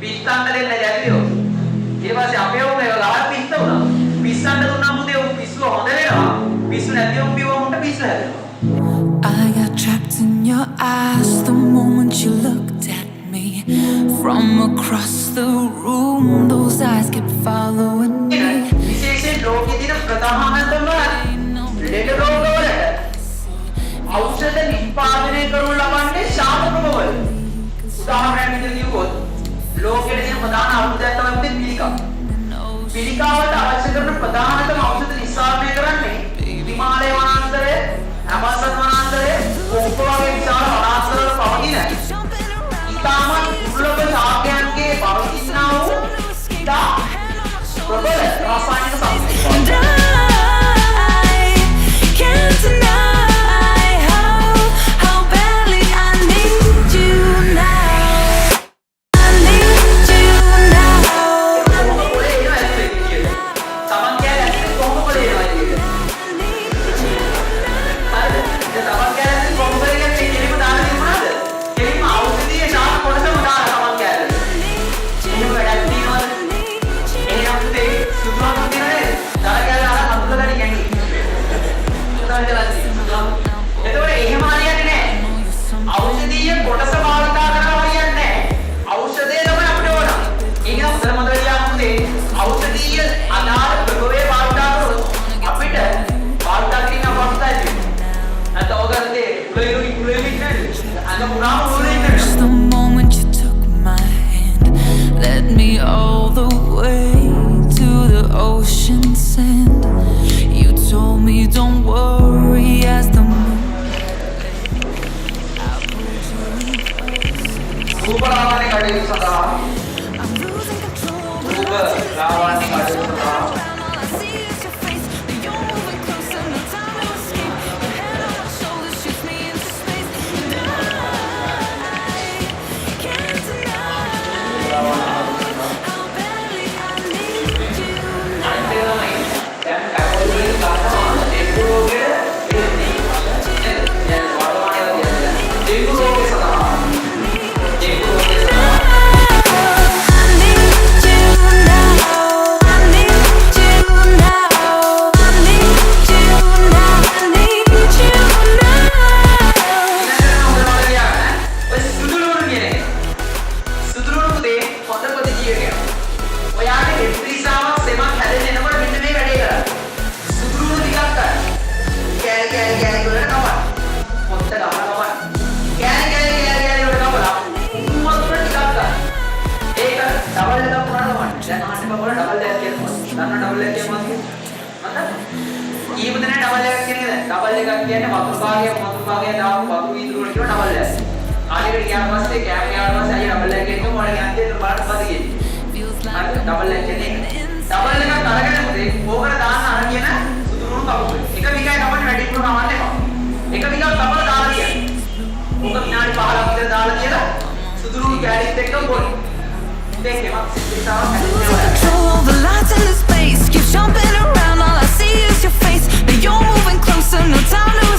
පිස්සන්න දෙන්න ගැතියෝ. ඊට පස්සේ අපේ උන් ඒක ගහලා පිස්ස වුණා. පිස්සන්න දුන්නා මුදේ උන් පිස්සුව හොඳ වෙනවා. පිස්සු නැති උන් පියව උන්ට පිස්සු හැදෙනවා. I got trapped in your eyes the moment you looked at me. From across the room, those eyes kept following me. විශේෂයෙන් ලෝකෙ දින ප්‍රධානතම ලෙඩ රෝගවල ඖෂධ නිෂ්පාදනය කරනු ලබන්නේ ශාක ප්‍රභවල. උදාහරණයක් විදිහට කිව්වොත් ලෝකෙට තියෙන ප්‍රධාන ඖෂධයක් තමයි පිළිකා. පිළිකාවට අවශ්‍ය කරන ප්‍රධානතම ඖෂධ නිෂ්පාදනය කරන්නේ හිමාලය වනාන්තරය, ඇමසන් වනාන්තරය, කොක්කෝ වගේ විශාල වනාන්තරවල පවතින ඉතාමත් දුර්ලභ ශාකයන්ගේ පවතිනා වූ ඉතා ප්‍රබල රසායනික සම්ප්‍රදාය. Just the moment you took my hand, led me all the way to the ocean sand. You told me don't worry as the moon. I'm losing control, but all I see is your face. You're moving closer, no time to escape. Your head on my shoulders shoots me into space, and I can't deny how badly I need you control of the lights in the space. Keep jumping around, all I see is your face. But you're moving closer, no time to